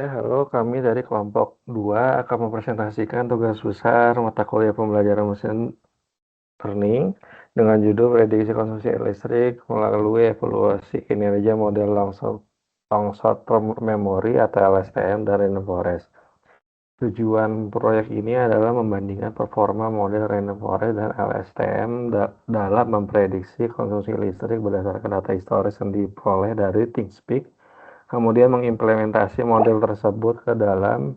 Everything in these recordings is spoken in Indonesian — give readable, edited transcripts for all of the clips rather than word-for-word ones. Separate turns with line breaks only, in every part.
Halo, kami dari kelompok 2 akan mempresentasikan tugas besar mata kuliah pembelajaran mesin learning dengan judul prediksi konsumsi listrik melalui evaluasi kinerja model long-short term memory atau LSTM dari Rainforest. Tujuan proyek ini adalah membandingkan performa model Rainforest dan LSTM dalam memprediksi konsumsi listrik berdasarkan data historis yang diperoleh dari ThinkSpeak, kemudian mengimplementasi model tersebut ke dalam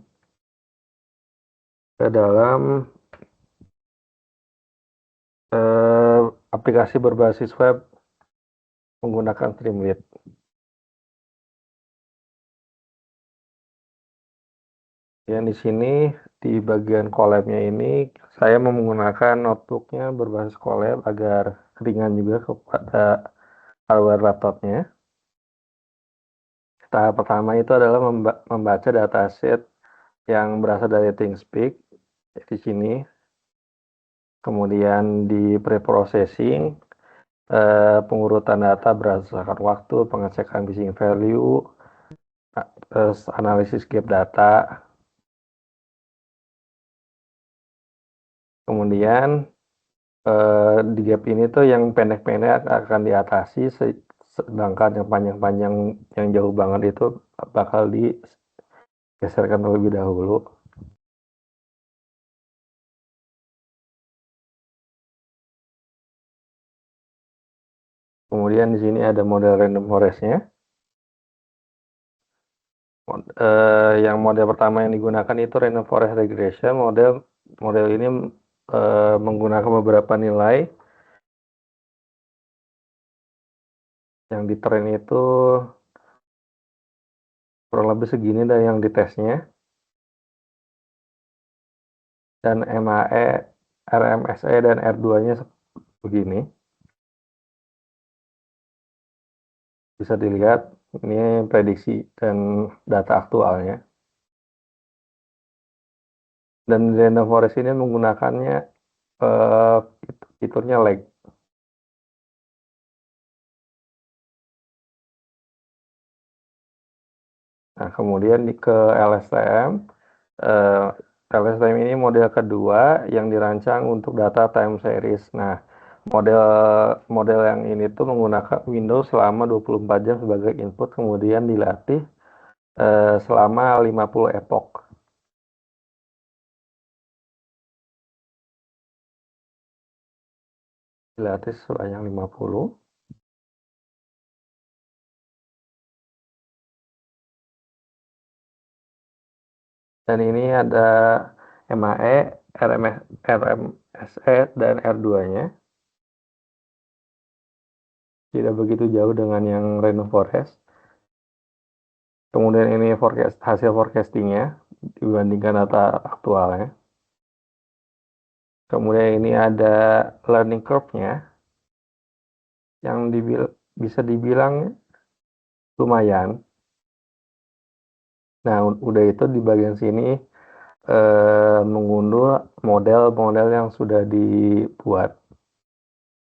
eh, aplikasi berbasis web menggunakan Streamlit. Yang di sini di bagian collab-nya ini saya menggunakan notebooknya berbasis collab agar ringan juga kepada hardware laptopnya. Tahap pertama itu adalah membaca dataset yang berasal dari ThinkSpeak di sini. Kemudian di preprocessing, pengurutan data berdasarkan waktu, pengecekan missing value, terus analisis gap data. Kemudian di gap ini tuh yang pendek-pendek akan diatasi, sedangkan yang panjang-panjang yang jauh banget itu bakal digeserkan terlebih dahulu. Kemudian di sini ada model random forest-nya. Yang model pertama yang digunakan itu random forest regression. Model ini menggunakan beberapa nilai yang di train itu kurang lebih segini dari yang di tesnya. Dan MAE, RMSE, dan R2-nya begini. Bisa dilihat ini prediksi dan data aktualnya. Dan random forest ini menggunakannya fiturnya lag. Nah, kemudian ke LSTM. Eh, LSTM ini model kedua yang dirancang untuk data time series. Nah, model model yang ini tuh menggunakan Windows selama 24 jam sebagai input, kemudian dilatih selama 50 epoch. Dilatih sebanyak 50. Dan ini ada MAE, RMSE, dan R2-nya. Tidak begitu jauh dengan yang Rainforest. Kemudian ini hasil forecastingnya dibandingkan data aktualnya. Kemudian ini ada learning curve-nya yang bisa dibilang lumayan. Nah, udah itu di bagian sini mengunduh model-model yang sudah dibuat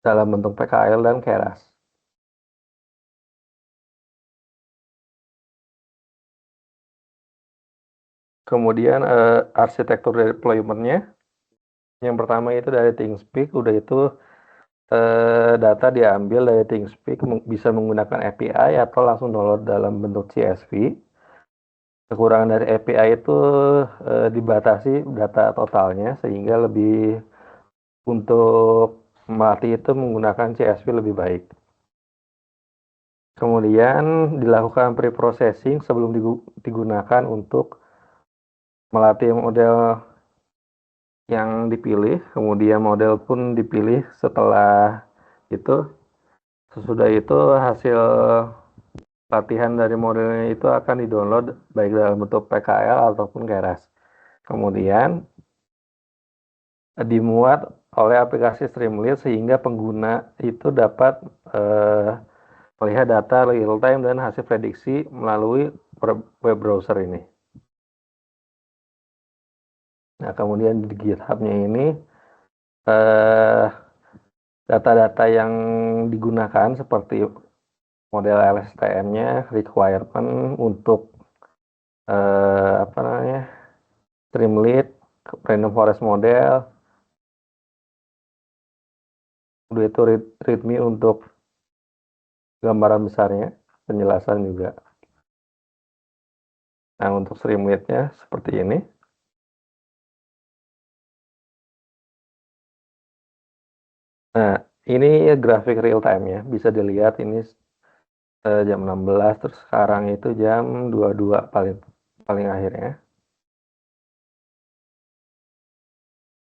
dalam bentuk PKL dan Keras. Kemudian arsitektur deployment-nya, yang pertama itu dari ThinkSpeak, udah itu data diambil dari ThinkSpeak, bisa menggunakan API atau langsung download dalam bentuk CSV. Kekurangan dari API itu dibatasi data totalnya, sehingga lebih untuk melatih itu menggunakan CSV lebih baik. Kemudian dilakukan pre-processing sebelum digunakan untuk melatih model yang dipilih, kemudian model pun dipilih setelah itu. Sesudah itu hasil latihan dari modelnya itu akan di-download baik dalam bentuk PKL ataupun Keras. Kemudian dimuat oleh aplikasi Streamlit sehingga pengguna itu dapat melihat data real time dan hasil prediksi melalui web browser ini. Nah, kemudian di GitHub-nya ini data-data yang digunakan seperti model LSTM-nya, requirement untuk apa namanya, Streamlit, Random Forest Model, udah itu readme untuk gambaran besarnya, penjelasan juga. Nah, untuk Streamlit-nya seperti ini. Nah, ini grafik real time ya, bisa dilihat ini jam 16, terus sekarang itu jam 22 paling akhirnya.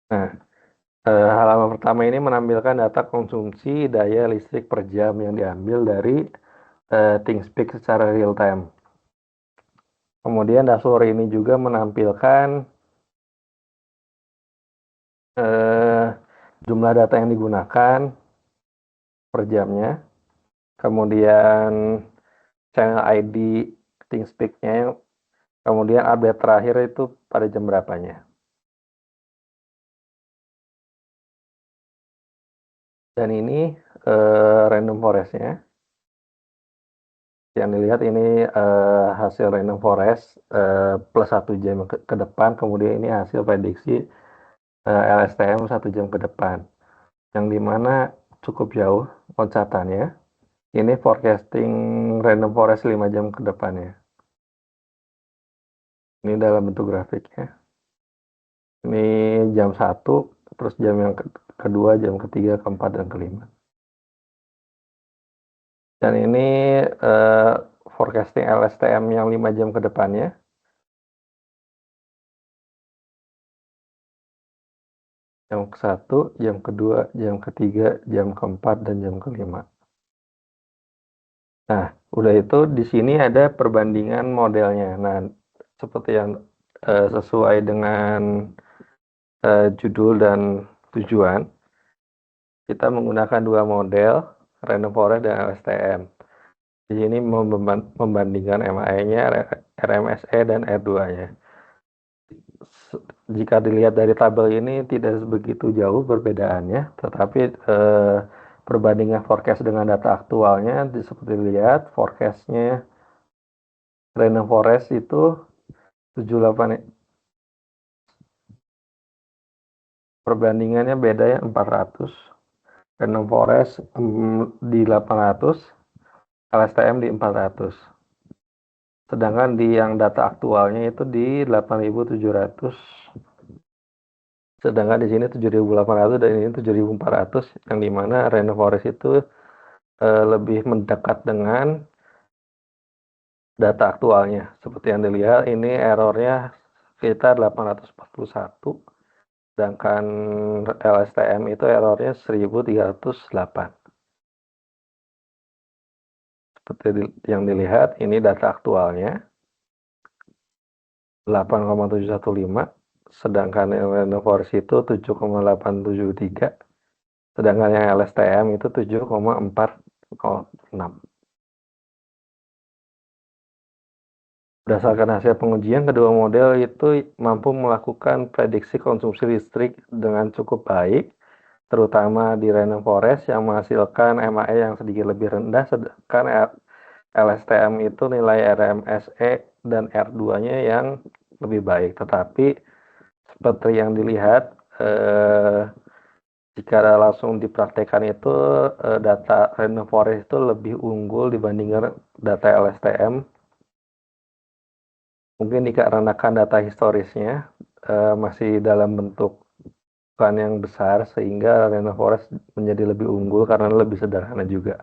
Nah, halaman pertama ini menampilkan data konsumsi daya listrik per jam yang diambil dari ThingSpeak secara real time. Kemudian dashboard ini juga menampilkan jumlah data yang digunakan per jamnya, kemudian channel ID ThingSpeak-nya, kemudian update terakhir itu pada jam berapanya. Dan ini random forest-nya. Yang dilihat ini hasil random forest plus 1 jam ke depan, kemudian ini hasil prediksi LSTM 1 jam ke depan. Yang dimana cukup jauh loncatannya. Ini forecasting random forest 5 jam ke depannya. Ini dalam bentuk grafiknya. Ini jam 1, terus jam yang kedua, jam ketiga, keempat, dan kelima. Dan ini forecasting LSTM yang 5 jam ke depannya. Jam ke-1, jam kedua, jam ketiga, jam keempat, dan jam kelima. Nah, udah itu di sini ada perbandingan modelnya. Nah, seperti yang sesuai dengan judul dan tujuan, kita menggunakan dua model, Random Forest dan LSTM. Di sini membandingkan MAE-nya, RMSE, dan R2-nya. Jika dilihat dari tabel ini tidak begitu jauh perbedaannya, tetapi perbandingan forecast dengan data aktualnya seperti dilihat forecastnya Random Forest itu 78, perbandingannya beda ya 400, Random Forest di 800, LSTM di 400. Sedangkan di yang data aktualnya itu di 8.700. Sedangkan di sini 7.800 dan ini 7.400, yang dimana Random Forest itu lebih mendekat dengan data aktualnya. Seperti yang dilihat, ini errornya sekitar 841, sedangkan LSTM itu errornya 1.308. Seperti yang dilihat, ini data aktualnya 8,715, sedangkan yang Random Forest itu 7,873, sedangkan yang LSTM itu 7,406. Berdasarkan hasil pengujian, kedua model itu mampu melakukan prediksi konsumsi listrik dengan cukup baik, terutama di Random Forest yang menghasilkan MAE yang sedikit lebih rendah, sedangkan LSTM itu nilai RMSE dan R2-nya yang lebih baik. Tetapi seperti yang dilihat, jika langsung dipraktekkan itu data Random Forest itu lebih unggul dibandingkan data LSTM. Mungkin dikarenakan data historisnya masih dalam bentuk bukan yang besar, sehingga Random Forest menjadi lebih unggul karena lebih sederhana juga.